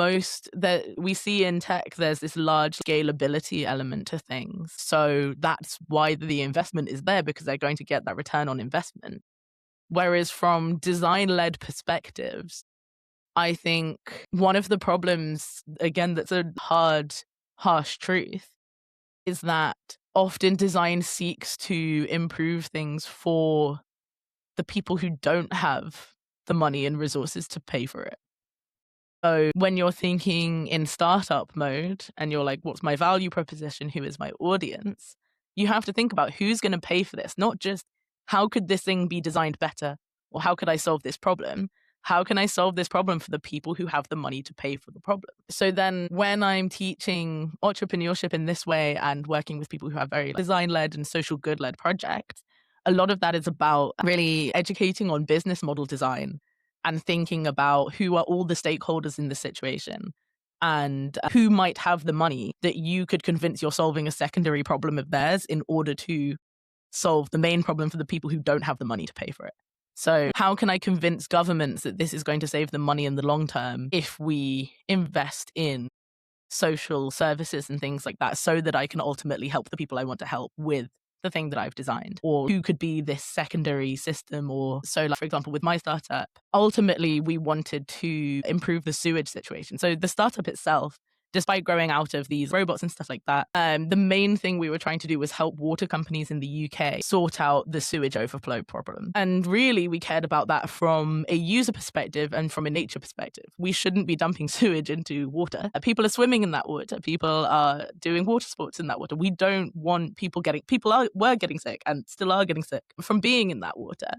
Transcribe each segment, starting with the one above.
most that we see in tech, there's this large scalability element to things. So that's why the investment is there, because they're going to get that return on investment. Whereas from design-led perspectives, I think one of the problems, again, that's a hard, harsh truth, is that often design seeks to improve things for the people who don't have the money and resources to pay for it. So when you're thinking in startup mode and you're like, what's my value proposition? Who is my audience? You have to think about who's going to pay for this, not just how could this thing be designed better or how could I solve this problem? How can I solve this problem for the people who have the money to pay for the problem? So then when I'm teaching entrepreneurship in this way and working with people who have very design-led and social good-led projects, a lot of that is about really educating on business model design and thinking about who are all the stakeholders in the situation and who might have the money that you could convince you're solving a secondary problem of theirs in order to solve the main problem for the people who don't have the money to pay for it. So how can I convince governments that this is going to save them money in the long term if we invest in social services and things like that so that I can ultimately help the people I want to help with the thing that I've designed? Or who could be this secondary system? Or so, like, for example, with my startup, ultimately we wanted to improve the sewage situation. So the startup itself, despite growing out of these robots and stuff like that, the main thing we were trying to do was help water companies in the UK sort out the sewage overflow problem. And really, we cared about that from a user perspective and from a nature perspective. We shouldn't be dumping sewage into water. People are swimming in that water. People are doing water sports in that water. We don't want were getting sick and still are getting sick from being in that water.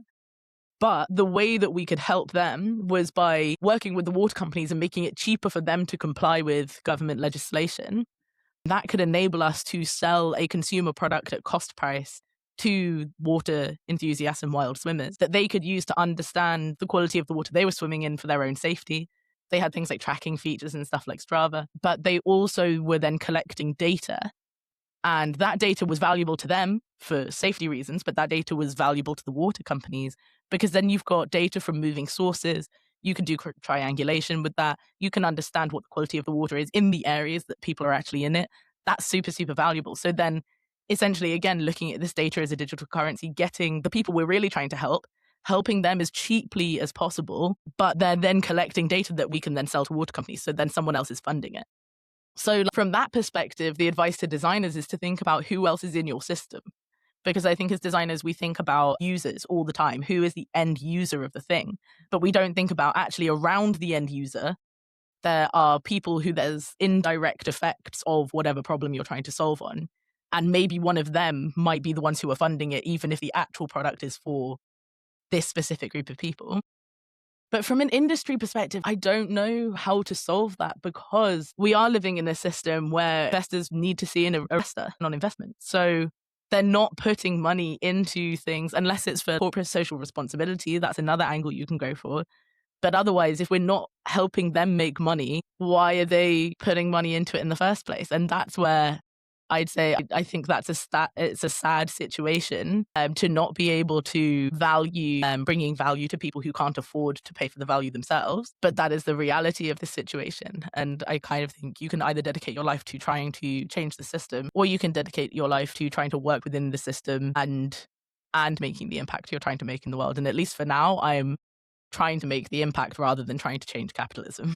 But the way that we could help them was by working with the water companies and making it cheaper for them to comply with government legislation. That could enable us to sell a consumer product at cost price to water enthusiasts and wild swimmers that they could use to understand the quality of the water they were swimming in for their own safety. They had things like tracking features and stuff like Strava, but they also were then collecting data. And that data was valuable to them for safety reasons, but that data was valuable to the water companies because then you've got data from moving sources. You can do triangulation with that. You can understand what the quality of the water is in the areas that people are actually in it. That's super, super valuable. So then essentially, again, looking at this data as a digital currency, getting the people we're really trying to help, helping them as cheaply as possible, but they're then collecting data that we can then sell to water companies. So then someone else is funding it. So from that perspective, the advice to designers is to think about who else is in your system. Because I think as designers, we think about users all the time. Who is the end user of the thing? But we don't think about actually around the end user, there are people who there's indirect effects of whatever problem you're trying to solve on. And maybe one of them might be the ones who are funding it, even if the actual product is for this specific group of people. But from an industry perspective, I don't know how to solve that because we are living in a system where investors need to see an investor, not investment. So they're not putting money into things unless it's for corporate social responsibility. That's another angle you can go for. But otherwise, if we're not helping them make money, why are they putting money into it in the first place? And that's where I'd say I think it's a sad situation to not be able to value bringing value to people who can't afford to pay for the value themselves. But that is the reality of the situation. And I kind of think you can either dedicate your life to trying to change the system, or you can dedicate your life to trying to work within the system and making the impact you're trying to make in the world. And at least for now, I'm trying to make the impact rather than trying to change capitalism.